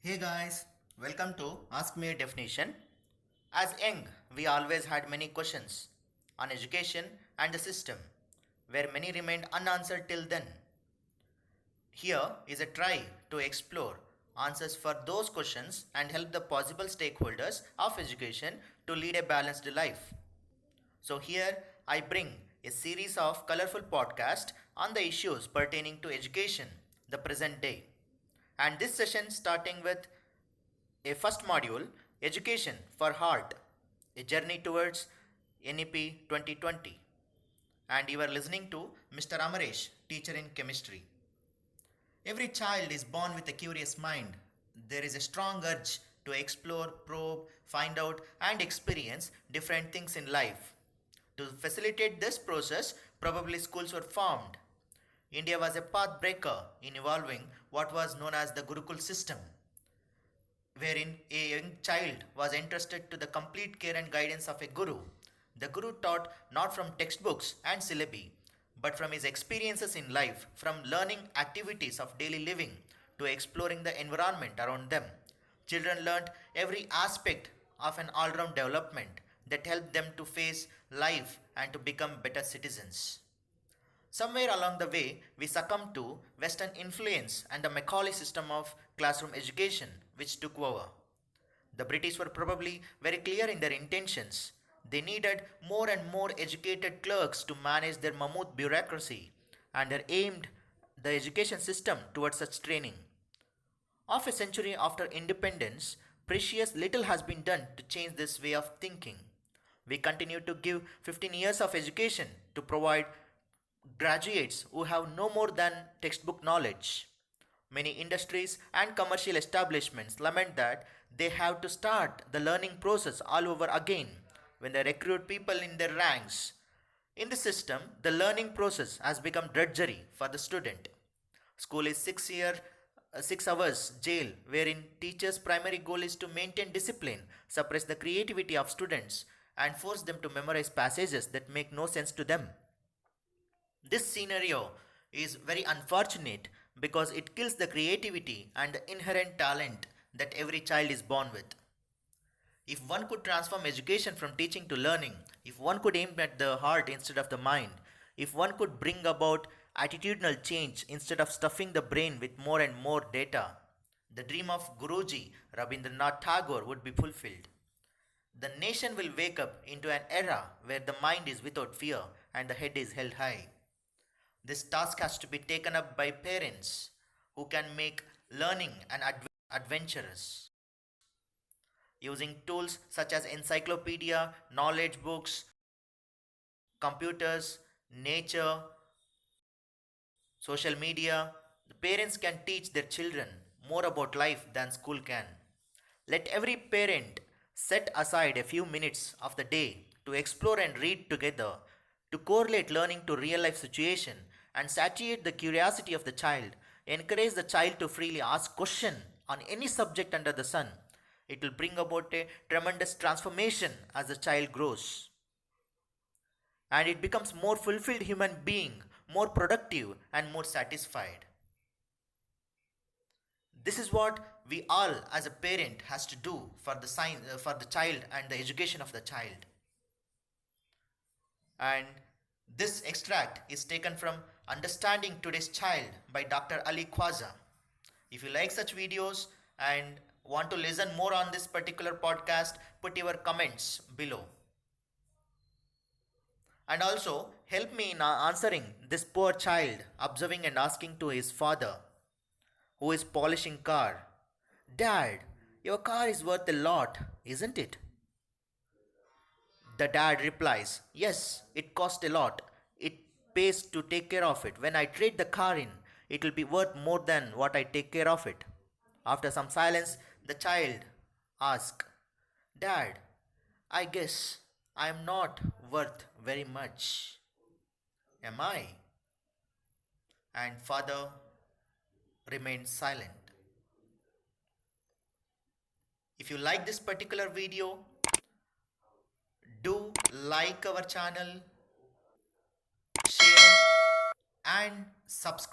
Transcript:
Hey guys, welcome to Ask Me a Definition. As young, we always had many questions on education and the system, where many remained unanswered till then. Here is a try to explore answers for those questions and help the possible stakeholders of education to lead a balanced life. So here I bring a series of colorful podcasts on the issues pertaining to education, the present day. And this session starting with a first module, Education for Heart, a journey towards NEP 2020. And you are listening to Mr. Amaresh, teacher in chemistry. Every child is born with a curious mind. There is a strong urge to explore, probe, find out, and experience different things in life. To facilitate this process, probably schools were formed. India was a path breaker in evolving what was known as the Gurukul system, wherein a young child was entrusted to the complete care and guidance of a guru. The guru taught not from textbooks and syllabi, but from his experiences in life, from learning activities of daily living to exploring the environment around them. Children learned every aspect of an all round development that helped them to face life and to become better citizens. Somewhere along the way, we succumbed to Western influence and the Macaulay system of classroom education, which took over. The British were probably very clear in their intentions. They needed more and more educated clerks to manage their mammoth bureaucracy, and they aimed the education system towards such training. Half a century after independence, precious little has been done to change this way of thinking. We continue to give 15 years of education to provide graduates who have no more than textbook knowledge. Many industries and commercial establishments lament that they have to start the learning process all over again when they recruit people in their ranks. In the system, the learning process has become drudgery for the student. School is 6 hours jail, wherein teachers' primary goal is to maintain discipline, suppress the creativity of students, and force them to memorize passages that make no sense to them. This scenario is very unfortunate because it kills the creativity and the inherent talent that every child is born with. If one could transform education from teaching to learning, if one could aim at the heart instead of the mind, if one could bring about attitudinal change instead of stuffing the brain with more and more data, the dream of Guruji Rabindranath Tagore would be fulfilled. The nation will wake up into an era where the mind is without fear and the head is held high. This task has to be taken up by parents who can make learning and adventurous using tools such as encyclopedia, knowledge books, computers, nature, social media. The parents can teach their children more about life than school can. Let every parent set aside a few minutes of the day to explore and read together, to correlate learning to real life situation and satiate the curiosity of the child. Encourage the child to freely ask question on any subject under the sun. It will bring about a tremendous transformation as the child grows. And it becomes more fulfilled human being, more productive and more satisfied. This is what we all as a parent has to do for for the child and the education of the child. And this extract is taken from Understanding Today's Child by Dr. Ali Khwaja. If you like such videos and want to listen more on this particular podcast, put your comments below. And also help me in answering this poor child observing and asking to his father, who is polishing car, "Dad, your car is worth a lot, isn't it?" The dad replies, "Yes, it cost a lot. It pays to take care of it. When I trade the car in, it will be worth more than what I take care of it." After some silence, the child asks, "Dad, I guess I am not worth very much. Am I?" And father remains silent. If you like this particular video, do like our channel, share and subscribe.